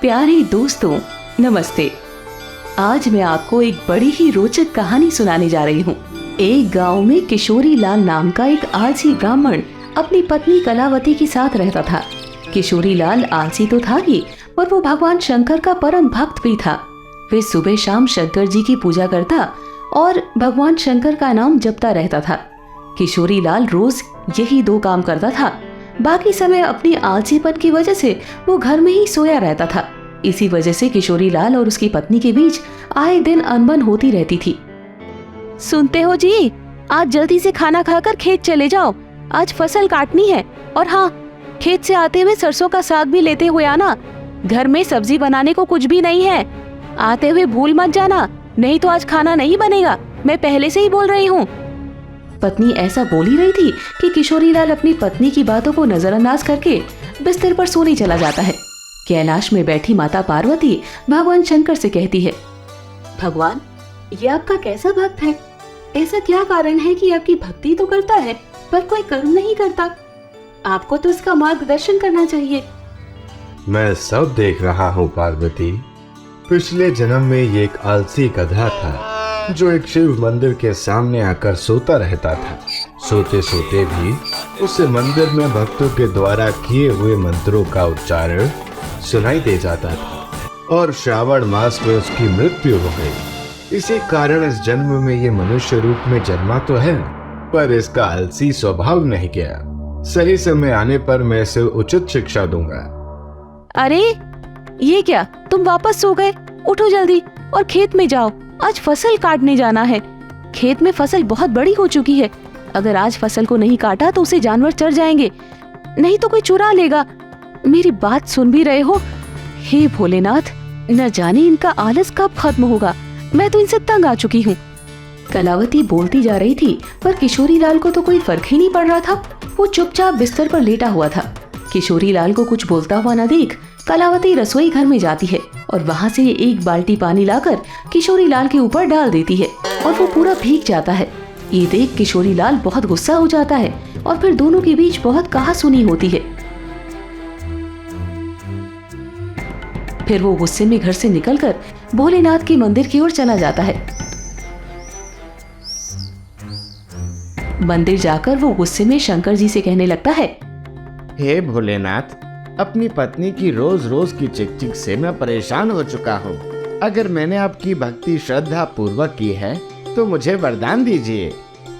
प्यारे दोस्तों, नमस्ते। आज मैं आपको एक बड़ी ही रोचक कहानी सुनाने जा रही हूँ। एक गांव में किशोरी लाल नाम का एक आलसी ब्राह्मण अपनी पत्नी कलावती के साथ रहता था। किशोरी लाल आलसी तो था ही, पर वो भगवान शंकर का परम भक्त भी था। वे सुबह शाम शंकर जी की पूजा करता और भगवान शंकर का नाम जपता रहता था। किशोरी लाल रोज यही दो काम करता था। बाकी समय अपनी आलसीपन की वजह से वो घर में ही सोया रहता था। इसी वजह से किशोरी लाल और उसकी पत्नी के बीच आए दिन अनबन होती रहती थी। सुनते हो जी, आज जल्दी से खाना खाकर खेत चले जाओ, आज फसल काटनी है। और हाँ, खेत से आते हुए सरसों का साग भी लेते हुए आना। घर में सब्जी बनाने को कुछ भी नहीं है, आते हुए भूल मत जाना, नहीं तो आज खाना नहीं बनेगा, मैं पहले से ही बोल रही हूँ। पत्नी ऐसा बोल ही रही थी कि किशोरी लाल अपनी पत्नी की बातों को नजरअंदाज करके बिस्तर पर सोने चला जाता है। कैलाश में बैठी माता पार्वती भगवान शंकर से कहती है, भगवान, ये आपका कैसा भक्त है? ऐसा क्या कारण है कि आपकी भक्ति तो करता है पर कोई कर्म नहीं करता? आपको तो इसका मार्गदर्शन करना चाहिए। मैं सब देख रहा हूँ पार्वती। पिछले जन्म में ये एक आलसी गधा था जो एक शिव मंदिर के सामने आकर सोता रहता था। सोते सोते भी उसे मंदिर में भक्तों के द्वारा किए हुए मंत्रों का उच्चारण सुनाई दे जाता था और श्रावण मास में उसकी मृत्यु हो गई। इसी कारण इस जन्म में ये मनुष्य रूप में जन्मा तो है, पर इसका आलसी स्वभाव नहीं गया। सही समय आने पर मैं इसे उचित शिक्षा दूंगा। अरे ये क्या, तुम वापस सो गए? उठो जल्दी और खेत में जाओ, आज फसल काटने जाना है। खेत में फसल बहुत बड़ी हो चुकी है, अगर आज फसल को नहीं काटा तो उसे जानवर चर जाएंगे, नहीं तो कोई चुरा लेगा। मेरी बात सुन भी रहे हो? हे भोलेनाथ, न जाने इनका आलस कब खत्म होगा, मैं तो इनसे तंग आ चुकी हूँ। कलावती बोलती जा रही थी, पर किशोरी लाल को तो कोई फर्क ही नहीं पड़ रहा था। वो चुपचाप बिस्तर पर लेटा हुआ था। किशोरी लाल को कुछ बोलता हुआ न देख कलावती रसोई घर में जाती है और वहाँ से एक बाल्टी पानी लाकर किशोरी लाल के ऊपर डाल देती है और वो पूरा भीग जाता है। ये देख किशोरी लाल बहुत गुस्सा हो जाता है और फिर दोनों के बीच बहुत कहासुनी होती है। फिर वो गुस्से में घर से निकलकर भोलेनाथ के मंदिर की ओर चला जाता है। मंदिर जाकर वो गुस्से में शंकर जी से कहने लगता है, हे भोलेनाथ, अपनी पत्नी की रोज रोज की चिक-चिक से मैं परेशान हो चुका हूँ। अगर मैंने आपकी भक्ति श्रद्धा पूर्वक की है तो मुझे वरदान दीजिए।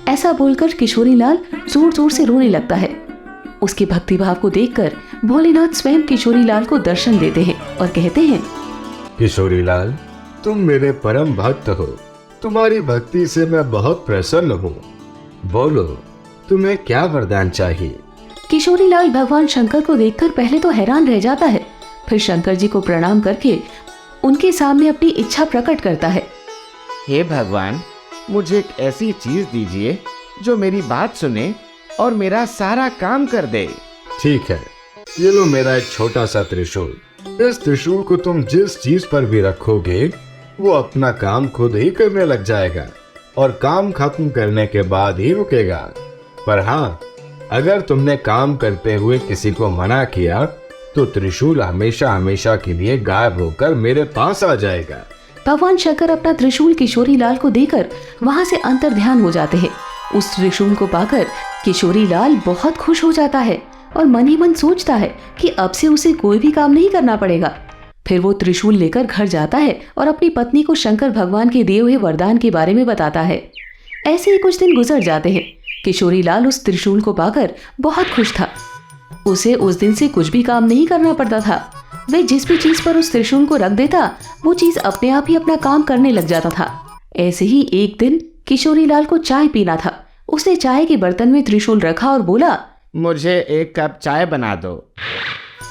ऐसा बोलकर किशोरी लाल जोर जोर से रोने लगता है। उसके भक्तिभाव को देखकर भोलेनाथ स्वयं किशोरी लाल को दर्शन देते हैं और कहते हैं, किशोरी लाल, तुम मेरे परम भक्त हो, तुम्हारी भक्ति से मैं बहुत प्रसन्न हूँ। बोलो, तुम्हें क्या वरदान चाहिए? किशोरी लाल भगवान शंकर को देखकर पहले तो हैरान रह जाता है, फिर शंकर जी को प्रणाम करके उनके सामने अपनी इच्छा प्रकट करता है। हे भगवान, मुझे एक ऐसी चीज दीजिए जो मेरी बात सुने और मेरा सारा काम कर दे। ठीक है, ये लो मेरा एक छोटा सा त्रिशूल। इस त्रिशूल को तुम जिस चीज पर भी रखोगे वो अपना काम खुद ही करने लग जाएगा और काम खत्म करने के बाद ही रुकेगा। पर हाँ, अगर तुमने काम करते हुए किसी को मना किया तो त्रिशूल हमेशा हमेशा के लिए गायब होकर मेरे पास आ जाएगा। भगवान शंकर अपना त्रिशूल किशोरी लाल को देकर वहाँ से अंतर्ध्यान हो जाते हैं। उस त्रिशूल को पाकर किशोरी लाल बहुत खुश हो जाता है और मन ही मन सोचता है कि अब से उसे कोई भी काम नहीं करना पड़ेगा। फिर वो त्रिशूल लेकर घर जाता है और अपनी पत्नी को शंकर भगवान के दिए हुए वरदान के बारे में बताता है। ऐसे ही कुछ दिन गुजर जाते हैं। किशोरी लाल उस त्रिशूल को पाकर बहुत खुश था। उसे उस दिन से कुछ भी काम नहीं करना पड़ता था। वह जिस भी चीज पर उस त्रिशूल को रख देता वो चीज अपने आप ही अपना काम करने लग जाता था। ऐसे ही एक दिन किशोरी लाल को चाय पीना था। उसने चाय के बर्तन में त्रिशूल रखा और बोला, मुझे एक कप चाय बना दो।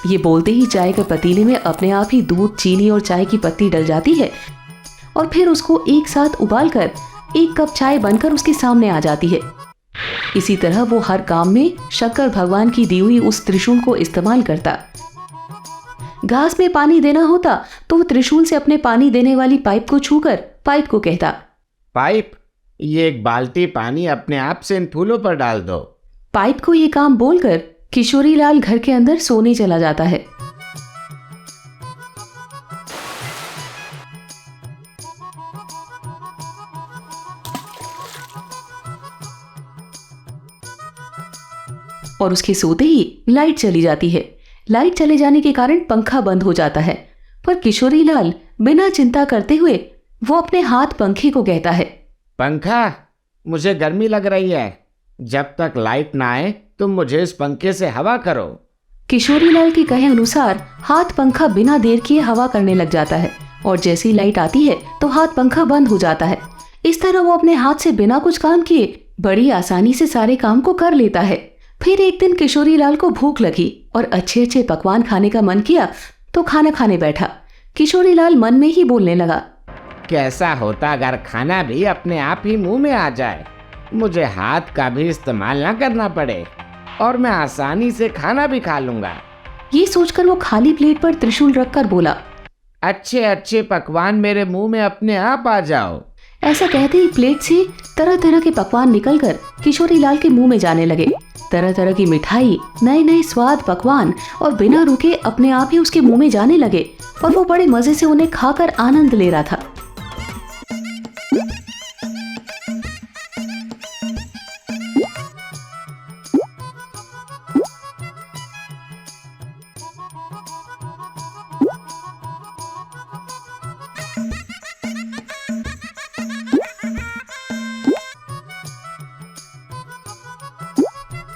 ये बोलते ही चाय के पतीले में अपने आप ही दूध, चीनी और चाय की पत्ती डल जाती है और फिर उसको एक साथ उबालकर एक कप चाय बनकर उसके सामने आ जाती है। इसी तरह वो हर काम में शंकर भगवान की दी हुई उस त्रिशूल को इस्तेमाल करता। घास में पानी देना होता तो वो त्रिशूल से अपने पानी देने वाली पाइप को छूकर पाइप को कहता, पाइप, ये एक बाल्टी पानी अपने आप से इन फूलों पर डाल दो। पाइप को ये काम बोलकर किशोरी लाल घर के अंदर सोने चला जाता है। और उसके सोते ही लाइट चली जाती है। लाइट चले जाने के कारण पंखा बंद हो जाता है, पर किशोरी लाल बिना चिंता करते हुए वो अपने हाथ पंखे को कहता है, पंखा, मुझे गर्मी लग रही है। जब तक लाइट ना आए तुम मुझे इस पंखे से हवा करो। किशोरी लाल के कहे अनुसार हाथ पंखा बिना देर किए हवा करने लग जाता है और जैसी लाइट आती है तो हाथ पंखा बंद हो जाता है। इस तरह वो अपने हाथ से बिना कुछ काम किए बड़ी आसानी से सारे काम को कर लेता है। फिर एक दिन किशोरी लाल को भूख लगी और अच्छे अच्छे पकवान खाने का मन किया तो खाना खाने बैठा। किशोरी लाल मन में ही बोलने लगा, कैसा होता अगर खाना भी अपने आप ही मुंह में आ जाए, मुझे हाथ का भी इस्तेमाल ना करना पड़े और मैं आसानी से खाना भी खा लूंगा। ये सोचकर वो खाली प्लेट पर त्रिशूल रखकर बोला, अच्छे अच्छे पकवान मेरे मुंह में अपने आप आ जाओ। ऐसा कहते ही प्लेट से तरह तरह के पकवान निकलकर किशोरी लाल के मुंह में जाने लगे। तरह तरह की मिठाई, नए नए स्वाद पकवान और बिना रुके अपने आप ही उसके मुंह में जाने लगे और वो बड़े मजे से उन्हें खाकर आनंद ले रहा था।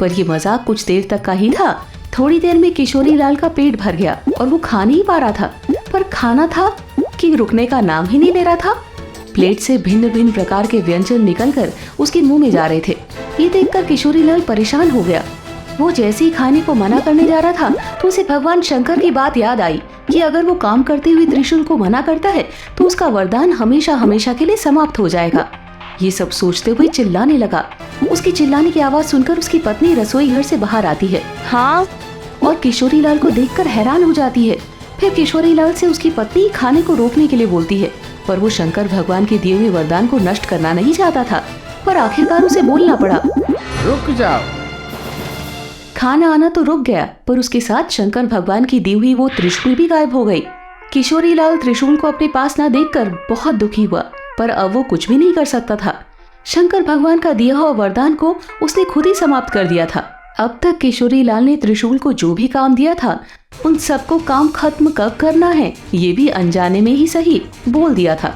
पर ये मजाक कुछ देर तक का ही था। थोड़ी देर में किशोरी लाल का पेट भर गया और वो खा नहीं पा रहा था, पर खाना था कि रुकने का नाम ही नहीं ले रहा था। प्लेट से भिन्न भिन्न प्रकार के व्यंजन निकलकर उसके मुंह में जा रहे थे। ये देखकर किशोरी लाल परेशान हो गया। वो जैसे ही खाने को मना करने जा रहा था तो उसे भगवान शंकर की बात याद आई कि अगर वो काम करते हुए त्रिशूल को मना करता है तो उसका वरदान हमेशा हमेशा के लिए समाप्त हो जाएगा। ये सब सोचते हुए चिल्लाने लगा। उसकी चिल्लाने की आवाज सुनकर उसकी पत्नी रसोई घर से बाहर आती है। हाँ, और किशोरी लाल को देखकर हैरान हो जाती है। फिर किशोरी लाल से उसकी पत्नी खाने को रोकने के लिए बोलती है, पर वो शंकर भगवान के दिए हुए वरदान को नष्ट करना नहीं चाहता था। पर आखिरकार उसे बोलना पड़ा, रुक जाओ। खाना आना तो रुक गया, पर उसके साथ शंकर भगवान की दी हुई वो त्रिशूल भी गायब हो गई। किशोरी लाल त्रिशूल को अपने पास ना देखकर बहुत दुखी हुआ, पर अब वो कुछ भी नहीं कर सकता था। शंकर भगवान का दिया हुआ वरदान को उसने खुद ही समाप्त कर दिया था। अब तक किशोरी लाल ने त्रिशूल को जो भी काम दिया था उन सबको काम खत्म कब करना है ये भी अनजाने में ही सही बोल दिया था।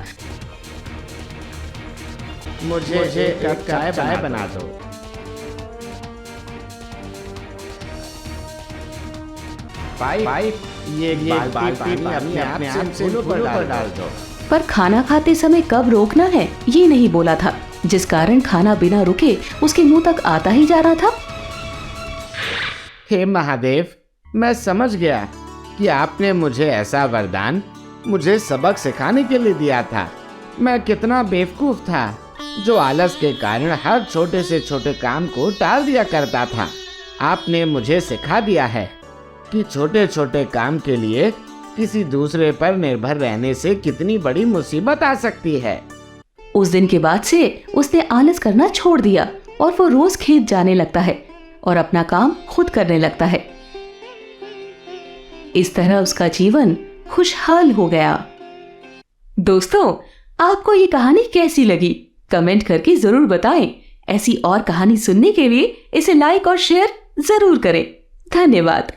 मुझे एक कप चाय बना दो। पाइप ये बाल्टी में अपने आप से फूलों पर डाल दो। पर खाना खाते समय कब रोकना है ये नहीं बोला था, जिस कारण खाना बिना रुके उसके मुंह तक आता ही जा रहा था। हे महादेव, मैं समझ गया कि आपने मुझे ऐसा वरदान मुझे सबक सिखाने के लिए दिया था। मैं कितना बेवकूफ था जो आलस के कारण हर छोटे से छोटे काम को टाल दिया करता था। आपने मुझे सिखा दिया है कि छोटे छोटे काम के लिए किसी दूसरे पर निर्भर रहने से कितनी बड़ी मुसीबत आ सकती है। उस दिन के बाद से उसने आलस करना छोड़ दिया और वो रोज खेत जाने लगता है और अपना काम खुद करने लगता है। इस तरह उसका जीवन खुशहाल हो गया। दोस्तों, आपको ये कहानी कैसी लगी कमेंट करके जरूर बताएं। ऐसी और कहानी सुनने के लिए इसे लाइक और शेयर जरूर करें। धन्यवाद।